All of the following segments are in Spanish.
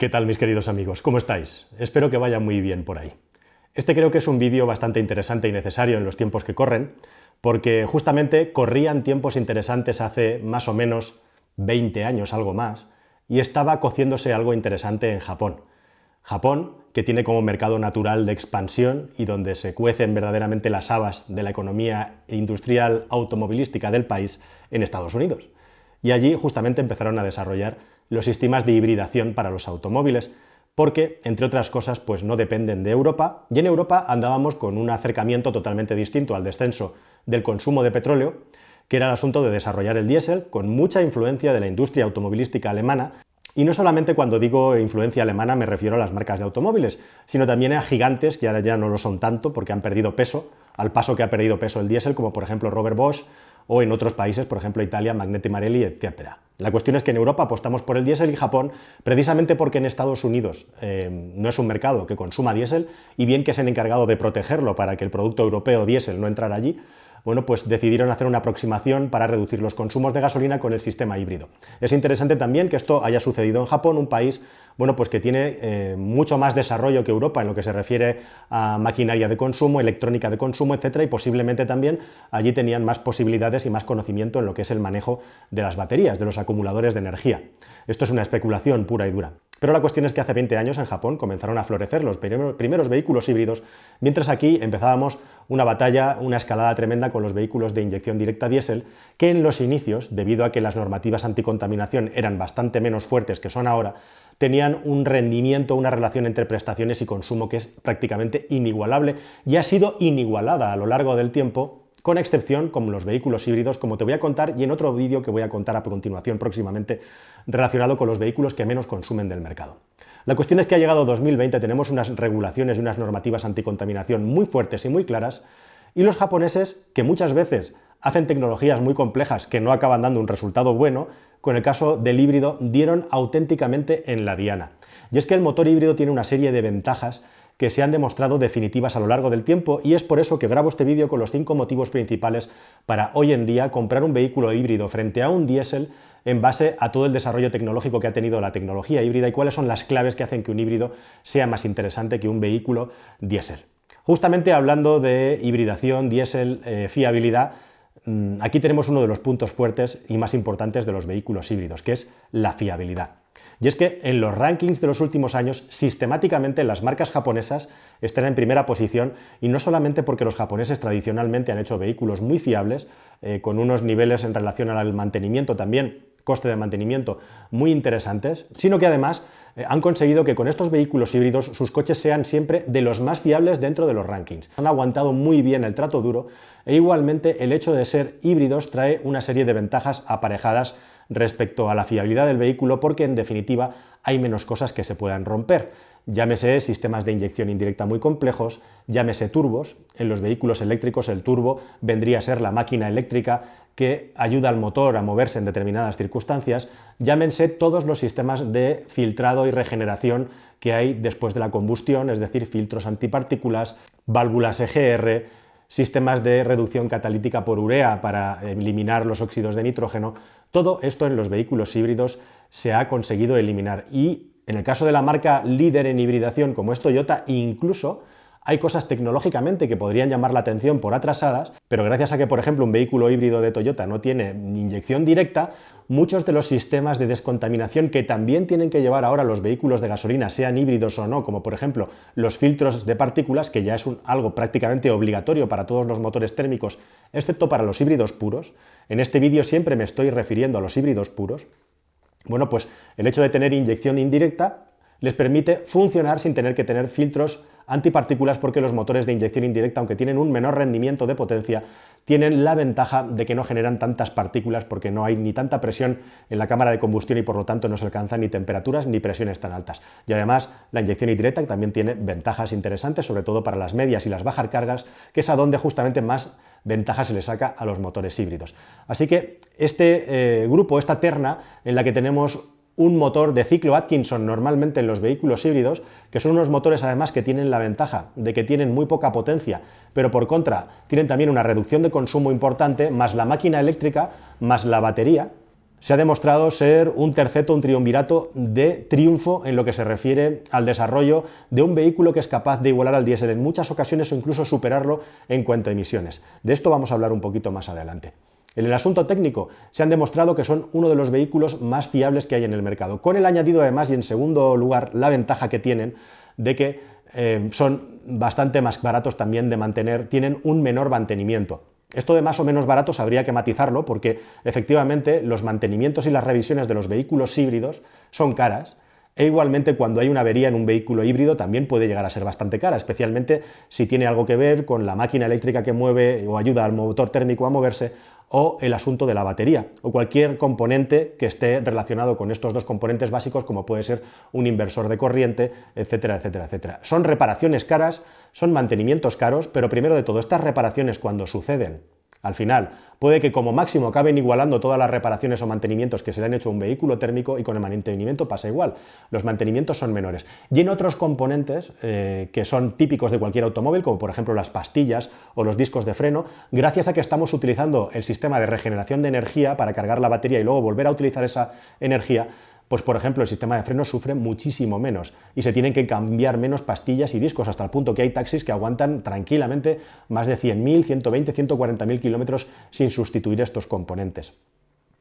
¿Qué tal, mis queridos amigos? ¿Cómo estáis? Espero que vaya muy bien por ahí. Este creo que es un vídeo bastante interesante y necesario en los tiempos que corren, porque justamente corrían tiempos interesantes hace más o menos 20 años, algo más, y estaba cociéndose algo interesante en Japón. Japón, que tiene como mercado natural de expansión y donde se cuecen verdaderamente las habas de la economía industrial automovilística del país, en Estados Unidos. Y allí justamente empezaron a desarrollar los sistemas de hibridación para los automóviles, porque, entre otras cosas, pues no dependen de Europa, y en Europa andábamos con un acercamiento totalmente distinto al descenso del consumo de petróleo, que era el asunto de desarrollar el diésel, con mucha influencia de la industria automovilística alemana. Y no solamente cuando digo influencia alemana me refiero a las marcas de automóviles, sino también a gigantes que ahora ya no lo son tanto porque han perdido peso, al paso que ha perdido peso el diésel, como por ejemplo Robert Bosch, o en otros países, por ejemplo Italia, Magneti Marelli, etc. La cuestión es que en Europa apostamos por el diésel y Japón, precisamente porque en Estados Unidos no es un mercado que consuma diésel, y bien que se han encargado de protegerlo para que el producto europeo diésel no entrara allí, bueno, pues decidieron hacer una aproximación para reducir los consumos de gasolina con el sistema híbrido. Es interesante también que esto haya sucedido en Japón, un país, bueno, pues que tiene mucho más desarrollo que Europa en lo que se refiere a maquinaria de consumo, electrónica de consumo, etcétera, y posiblemente también allí tenían más posibilidades y más conocimiento en lo que es el manejo de las baterías, de los acumuladores de energía. Esto es una especulación pura y dura. Pero la cuestión es que hace 20 años en Japón comenzaron a florecer los primeros vehículos híbridos, mientras aquí empezábamos una batalla, una escalada tremenda con los vehículos de inyección directa diésel, que en los inicios, debido a que las normativas anticontaminación eran bastante menos fuertes que son ahora, tenían un rendimiento, una relación entre prestaciones y consumo que es prácticamente inigualable y ha sido inigualada a lo largo del tiempo, con excepción con los vehículos híbridos, como te voy a contar, y en otro vídeo que voy a contar a continuación próximamente, relacionado con los vehículos que menos consumen del mercado. La cuestión es que ha llegado 2020, tenemos unas regulaciones y unas normativas anticontaminación muy fuertes y muy claras, y los japoneses, que muchas veces hacen tecnologías muy complejas que no acaban dando un resultado bueno, con el caso del híbrido dieron auténticamente en la diana. Y es que el motor híbrido tiene una serie de ventajas que se han demostrado definitivas a lo largo del tiempo, y es por eso que grabo este vídeo con los 5 motivos principales para hoy en día comprar un vehículo híbrido frente a un diésel en base a todo el desarrollo tecnológico que ha tenido la tecnología híbrida y cuáles son las claves que hacen que un híbrido sea más interesante que un vehículo diésel. Justamente hablando de hibridación, diésel, fiabilidad, aquí tenemos uno de los puntos fuertes y más importantes de los vehículos híbridos, que es la fiabilidad. Y es que en los rankings de los últimos años, sistemáticamente las marcas japonesas están en primera posición, y no solamente porque los japoneses tradicionalmente han hecho vehículos muy fiables, con unos niveles en relación al mantenimiento también, coste de mantenimiento, muy interesantes, sino que además han conseguido que con estos vehículos híbridos sus coches sean siempre de los más fiables dentro de los rankings. Han aguantado muy bien el trato duro, e igualmente el hecho de ser híbridos trae una serie de ventajas aparejadas respecto a la fiabilidad del vehículo, porque en definitiva hay menos cosas que se puedan romper. Llámese sistemas de inyección indirecta muy complejos, llámese turbos. En los vehículos eléctricos el turbo vendría a ser la máquina eléctrica que ayuda al motor a moverse en determinadas circunstancias, llámense todos los sistemas de filtrado y regeneración que hay después de la combustión, es decir, filtros antipartículas, válvulas EGR, sistemas de reducción catalítica por urea para eliminar los óxidos de nitrógeno. Todo esto en los vehículos híbridos se ha conseguido eliminar, y en el caso de la marca líder en hibridación como es Toyota, incluso hay cosas tecnológicamente que podrían llamar la atención por atrasadas, pero gracias a que, por ejemplo, un vehículo híbrido de Toyota no tiene inyección directa, muchos de los sistemas de descontaminación que también tienen que llevar ahora los vehículos de gasolina, sean híbridos o no, como por ejemplo los filtros de partículas, que ya es algo prácticamente obligatorio para todos los motores térmicos, excepto para los híbridos puros. En este vídeo siempre me estoy refiriendo a los híbridos puros. Bueno, pues el hecho de tener inyección indirecta les permite funcionar sin tener que tener filtros antipartículas, porque los motores de inyección indirecta, aunque tienen un menor rendimiento de potencia, tienen la ventaja de que no generan tantas partículas porque no hay ni tanta presión en la cámara de combustión y por lo tanto no se alcanzan ni temperaturas ni presiones tan altas. Y además la inyección indirecta también tiene ventajas interesantes, sobre todo para las medias y las bajas cargas, que es a donde justamente más ventaja se le saca a los motores híbridos. Así que este grupo, esta terna en la que tenemos un motor de ciclo Atkinson normalmente en los vehículos híbridos, que son unos motores además que tienen la ventaja de que tienen muy poca potencia, pero por contra tienen también una reducción de consumo importante, más la máquina eléctrica, más la batería, Se ha demostrado ser un terceto, un triunvirato de triunfo en lo que se refiere al desarrollo de un vehículo que es capaz de igualar al diésel en muchas ocasiones o incluso superarlo en cuanto a emisiones. De esto vamos a hablar un poquito más adelante. En el asunto técnico, se han demostrado que son uno de los vehículos más fiables que hay en el mercado, con el añadido además y en segundo lugar la ventaja que tienen de que son bastante más baratos también de mantener, tienen un menor mantenimiento. Esto de más o menos baratos habría que matizarlo porque efectivamente los mantenimientos y las revisiones de los vehículos híbridos son caras e igualmente cuando hay una avería en un vehículo híbrido también puede llegar a ser bastante cara, especialmente si tiene algo que ver con la máquina eléctrica que mueve o ayuda al motor térmico a moverse o el asunto de la batería o cualquier componente que esté relacionado con estos dos componentes básicos como puede ser un inversor de corriente, etcétera, etcétera, etcétera. Son reparaciones caras, son mantenimientos caros, pero primero de todo, estas reparaciones cuando suceden, al final, puede que como máximo acaben igualando todas las reparaciones o mantenimientos que se le han hecho a un vehículo térmico y con el mantenimiento pasa igual. Los mantenimientos son menores. Y en otros componentes que son típicos de cualquier automóvil, como por ejemplo las pastillas o los discos de freno, gracias a que estamos utilizando el sistema de regeneración de energía para cargar la batería y luego volver a utilizar esa energía, pues por ejemplo el sistema de frenos sufre muchísimo menos y se tienen que cambiar menos pastillas y discos hasta el punto que hay taxis que aguantan tranquilamente más de 100.000, 120, 140.000 kilómetros sin sustituir estos componentes.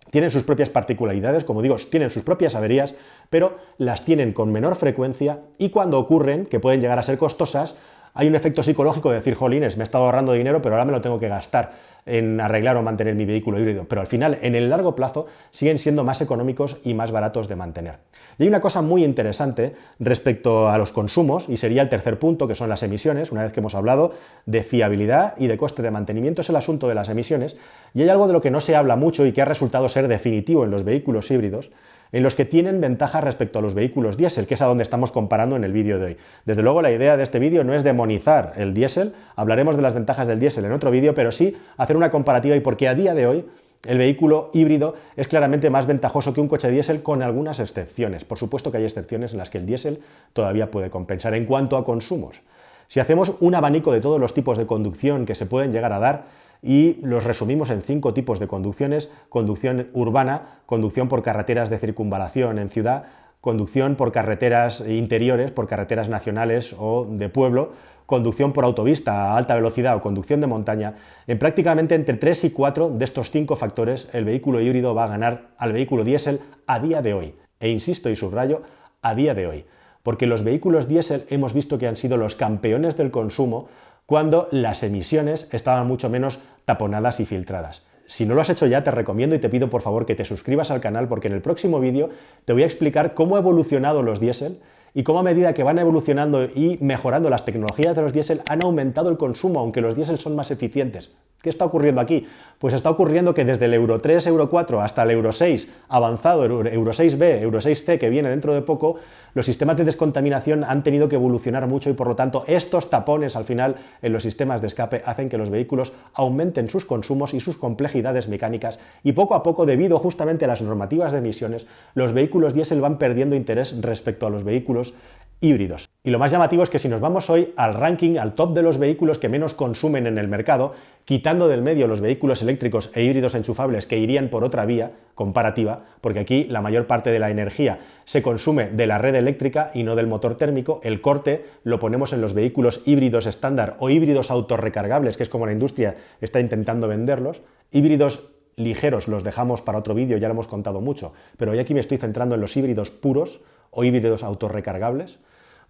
Tienen sus propias particularidades, como digo, tienen sus propias averías, pero las tienen con menor frecuencia y cuando ocurren, que pueden llegar a ser costosas, hay un efecto psicológico de decir, jolines, me he estado ahorrando dinero, pero ahora me lo tengo que gastar en arreglar o mantener mi vehículo híbrido. Pero al final, en el largo plazo, siguen siendo más económicos y más baratos de mantener. Y hay una cosa muy interesante respecto a los consumos, y sería el tercer punto, que son las emisiones. Una vez que hemos hablado de fiabilidad y de coste de mantenimiento, es el asunto de las emisiones. Y hay algo de lo que no se habla mucho y que ha resultado ser definitivo en los vehículos híbridos, en los que tienen ventaja respecto a los vehículos diésel, que es a donde estamos comparando en el vídeo de hoy. Desde luego la idea de este vídeo no es demonizar el diésel, hablaremos de las ventajas del diésel en otro vídeo, pero sí hacer una comparativa y porque a día de hoy el vehículo híbrido es claramente más ventajoso que un coche diésel con algunas excepciones. Por supuesto que hay excepciones en las que el diésel todavía puede compensar. En cuanto a consumos, si hacemos un abanico de todos los tipos de conducción que se pueden llegar a dar y los resumimos en 5 tipos de conducciones: conducción urbana, conducción por carreteras de circunvalación en ciudad, conducción por carreteras interiores, por carreteras nacionales o de pueblo, conducción por autovía a alta velocidad o conducción de montaña, en prácticamente entre 3 y 4 de estos 5 factores el vehículo híbrido va a ganar al vehículo diésel a día de hoy. E insisto y subrayo, a día de hoy. Porque los vehículos diésel hemos visto que han sido los campeones del consumo cuando las emisiones estaban mucho menos taponadas y filtradas. Si no lo has hecho ya, te recomiendo y te pido por favor que te suscribas al canal porque en el próximo vídeo te voy a explicar cómo ha evolucionado los diésel y cómo a medida que van evolucionando y mejorando las tecnologías de los diésel han aumentado el consumo, aunque los diésel son más eficientes. ¿Qué está ocurriendo aquí? Pues está ocurriendo que desde el Euro 3, Euro 4 hasta el Euro 6 avanzado, Euro 6B, Euro 6C que viene dentro de poco, los sistemas de descontaminación han tenido que evolucionar mucho y por lo tanto estos tapones al final en los sistemas de escape hacen que los vehículos aumenten sus consumos y sus complejidades mecánicas y poco a poco, debido justamente a las normativas de emisiones, los vehículos diésel van perdiendo interés respecto a los vehículos híbridos. Y lo más llamativo es que si nos vamos hoy al ranking, al top de los vehículos que menos consumen en el mercado, quitando del medio los vehículos eléctricos e híbridos enchufables que irían por otra vía comparativa, porque aquí la mayor parte de la energía se consume de la red eléctrica y no del motor térmico, el corte lo ponemos en los vehículos híbridos estándar o híbridos autorrecargables, que es como la industria está intentando venderlos. Híbridos ligeros los dejamos para otro vídeo, ya lo hemos contado mucho, pero hoy aquí me estoy centrando en los híbridos puros o híbridos autorrecargables.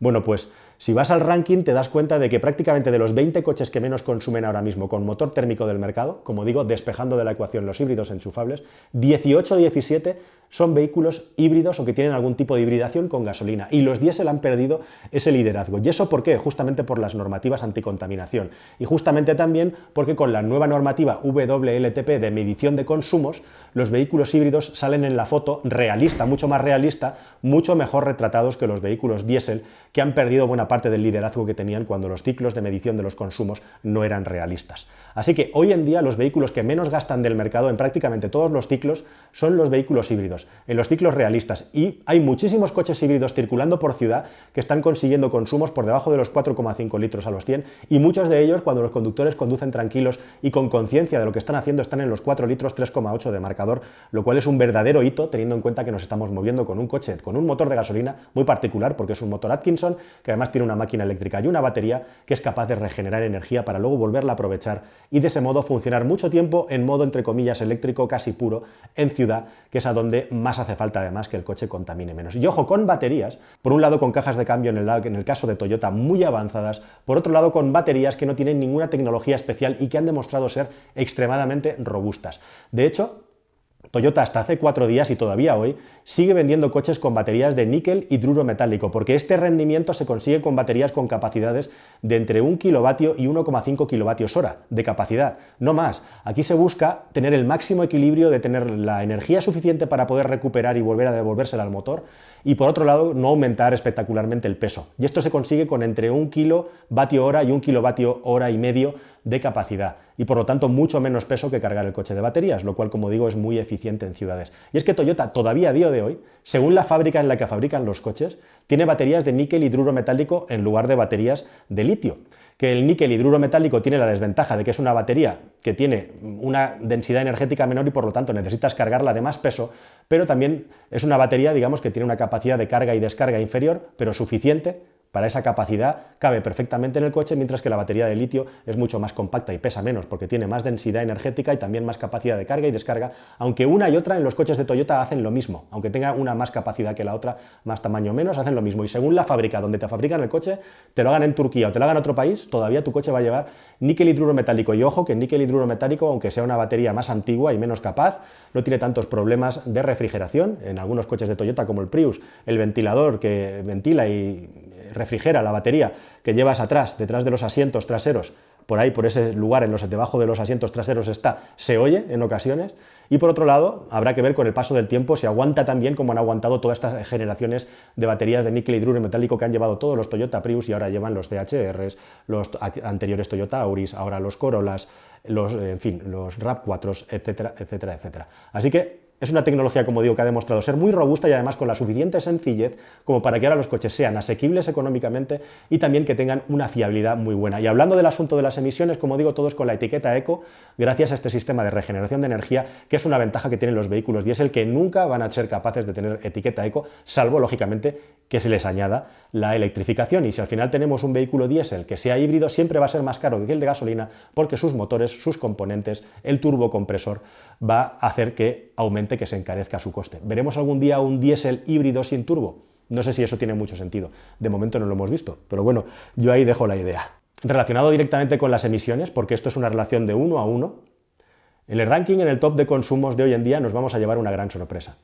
Bueno, pues si vas al ranking te das cuenta de que prácticamente de los 20 coches que menos consumen ahora mismo con motor térmico del mercado, como digo, despejando de la ecuación los híbridos enchufables, 18 o 17 son vehículos híbridos o que tienen algún tipo de hibridación con gasolina y los diésel han perdido ese liderazgo. ¿Y eso por qué? Justamente por las normativas anticontaminación y justamente también porque con la nueva normativa WLTP de medición de consumos, los vehículos híbridos salen en la foto realista, mucho más realista, mucho mejor retratados que los vehículos diésel que han perdido buena parte del liderazgo que tenían cuando los ciclos de medición de los consumos no eran realistas. Así que hoy en día los vehículos que menos gastan del mercado en prácticamente todos los ciclos son los vehículos híbridos, en los ciclos realistas, y hay muchísimos coches híbridos circulando por ciudad que están consiguiendo consumos por debajo de los 4,5 litros a los 100, y muchos de ellos, cuando los conductores conducen tranquilos y con conciencia de lo que están haciendo, están en los 4 litros 3,8 de marcador, lo cual es un verdadero hito teniendo en cuenta que nos estamos moviendo con un coche con un motor de gasolina muy particular, porque es un motor Atkinson que además tiene una máquina eléctrica y una batería que es capaz de regenerar energía para luego volverla a aprovechar y de ese modo funcionar mucho tiempo en modo entre comillas eléctrico casi puro en ciudad, que es a donde más hace falta además que el coche contamine menos. Y ojo, con baterías, por un lado con cajas de cambio en el caso de Toyota muy avanzadas, por otro lado con baterías que no tienen ninguna tecnología especial y que han demostrado ser extremadamente robustas. De hecho, Toyota hasta hace 4 días y todavía hoy sigue vendiendo coches con baterías de níquel hidruro metálico, porque este rendimiento se consigue con baterías con capacidades de entre 1 kilovatio y 1,5 kilovatios hora de capacidad, no más. Aquí se busca tener el máximo equilibrio de tener la energía suficiente para poder recuperar y volver a devolvérsela al motor, y por otro lado no aumentar espectacularmente el peso. Y esto se consigue con entre 1 kilovatio hora y 1 kilovatio hora y medio de capacidad, y por lo tanto mucho menos peso que cargar el coche de baterías, lo cual, como digo, es muy eficiente en ciudades. Y es que Toyota todavía a día de hoy, según la fábrica en la que fabrican los coches, tiene baterías de níquel hidruro metálico en lugar de baterías de litio. Que el níquel hidruro metálico tiene la desventaja de que es una batería que tiene una densidad energética menor y por lo tanto necesitas cargarla de más peso, pero también es una batería, digamos, que tiene una capacidad de carga y descarga inferior, pero suficiente para esa capacidad, cabe perfectamente en el coche, mientras que la batería de litio es mucho más compacta y pesa menos, porque tiene más densidad energética y también más capacidad de carga y descarga, aunque una y otra en los coches de Toyota hacen lo mismo, aunque tenga una más capacidad que la otra, más tamaño menos, hacen lo mismo, y según la fábrica donde te fabrican el coche, te lo hagan en Turquía o te lo hagan en otro país, todavía tu coche va a llevar níquel hidruro metálico, y ojo que el níquel hidruro metálico, aunque sea una batería más antigua y menos capaz, no tiene tantos problemas de refrigeración. En algunos coches de Toyota como el Prius, el ventilador que ventila y refrigera la batería que llevas atrás, detrás de los asientos traseros, por ahí, por ese lugar, debajo de los asientos traseros se oye en ocasiones. Y por otro lado, habrá que ver con el paso del tiempo si aguanta tan bien como han aguantado todas estas generaciones de baterías de níquel hidruro metálico que han llevado todos los Toyota Prius y ahora llevan los CHRs, los anteriores Toyota Auris, ahora los Corollas, los RAV4, etcétera, etcétera, etcétera. Así que es una tecnología, como digo, que ha demostrado ser muy robusta y además con la suficiente sencillez como para que ahora los coches sean asequibles económicamente y también que tengan una fiabilidad muy buena. Y hablando del asunto de las emisiones, como digo, todos con la etiqueta eco, gracias a este sistema de regeneración de energía, que es una ventaja que tienen los vehículos diésel, que nunca van a ser capaces de tener etiqueta eco, salvo, lógicamente, que se les añada la electrificación. Y si al final tenemos un vehículo diésel que sea híbrido, siempre va a ser más caro que el de gasolina, porque sus motores, sus componentes, el turbocompresor, va a hacer que aumente, que se encarezca su coste. ¿Veremos algún día un diésel híbrido sin turbo? No sé si eso tiene mucho sentido. De momento no lo hemos visto, pero bueno, yo ahí dejo la idea. Relacionado directamente con las emisiones, porque esto es una relación de 1 a 1, en el ranking, en el top de consumos de hoy en día, nos vamos a llevar una gran sorpresa.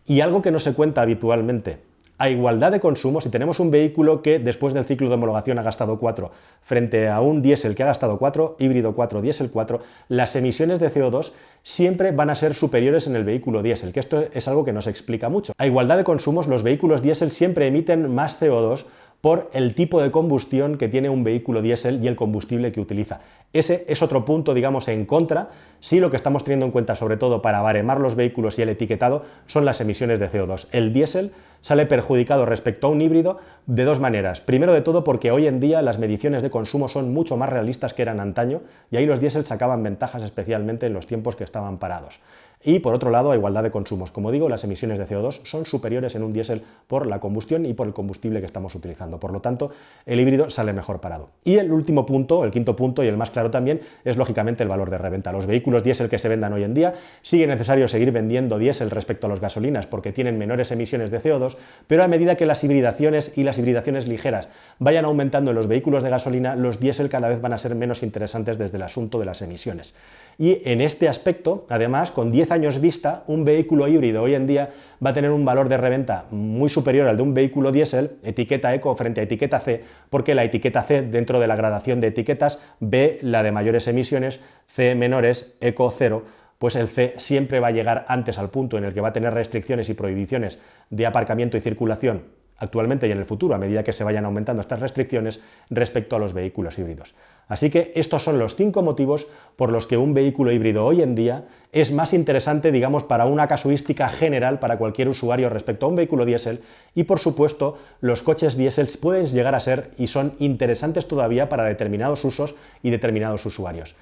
Y algo que no se cuenta habitualmente: a igualdad de consumo, si tenemos un vehículo que después del ciclo de homologación ha gastado 4 frente a un diésel que ha gastado 4, híbrido 4, diésel 4, las emisiones de CO2 siempre van a ser superiores en el vehículo diésel, que esto es algo que no se explica mucho. A igualdad de consumos, los vehículos diésel siempre emiten más CO2 por el tipo de combustión que tiene un vehículo diésel y el combustible que utiliza. Ese es otro punto, digamos, en contra, si lo que estamos teniendo en cuenta, sobre todo para baremar los vehículos y el etiquetado, son las emisiones de CO2. El diésel sale perjudicado respecto a un híbrido de dos maneras. Primero de todo, porque hoy en día las mediciones de consumo son mucho más realistas que eran antaño, y ahí los diésel sacaban ventajas, especialmente en los tiempos que estaban parados. Y por otro lado, a igualdad de consumos. Como digo, las emisiones de CO2 son superiores en un diésel por la combustión y por el combustible que estamos utilizando. Por lo tanto, el híbrido sale mejor parado. Y el último punto, el quinto punto y el más claro también, es lógicamente el valor de reventa. Los vehículos diésel que se vendan hoy en día, sigue necesario seguir vendiendo diésel respecto a los gasolinas porque tienen menores emisiones de CO2, pero a medida que las hibridaciones y las hibridaciones ligeras vayan aumentando en los vehículos de gasolina, los diésel cada vez van a ser menos interesantes desde el asunto de las emisiones. Y en este aspecto, además, con 10 años vista, un vehículo híbrido hoy en día va a tener un valor de reventa muy superior al de un vehículo diésel, etiqueta eco frente a etiqueta C, porque la etiqueta C, dentro de la gradación de etiquetas, B, la de mayores emisiones, C menores, eco 0, pues el C siempre va a llegar antes al punto en el que va a tener restricciones y prohibiciones de aparcamiento y circulación actualmente y en el futuro, a medida que se vayan aumentando estas restricciones respecto a los vehículos híbridos. Así que estos son los 5 motivos por los que un vehículo híbrido hoy en día es más interesante, digamos, para una casuística general para cualquier usuario respecto a un vehículo diésel, y por supuesto los coches diésel pueden llegar a ser y son interesantes todavía para determinados usos y determinados usuarios.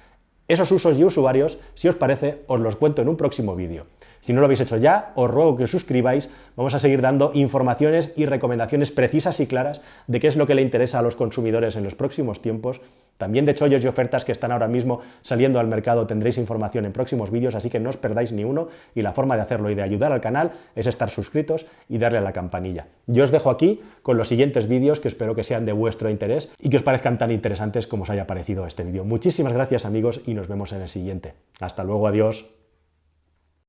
Esos usos y usuarios, si os parece, os los cuento en un próximo vídeo. Si no lo habéis hecho ya, os ruego que os suscribáis. Vamos a seguir dando informaciones y recomendaciones precisas y claras de qué es lo que le interesa a los consumidores en los próximos tiempos. También de chollos y ofertas que están ahora mismo saliendo al mercado tendréis información en próximos vídeos, así que no os perdáis ni uno, y la forma de hacerlo y de ayudar al canal es estar suscritos y darle a la campanilla. Yo os dejo aquí con los siguientes vídeos que espero que sean de vuestro interés y que os parezcan tan interesantes como os haya parecido este vídeo. Muchísimas gracias, amigos, y nos vemos en el siguiente. Hasta luego, adiós.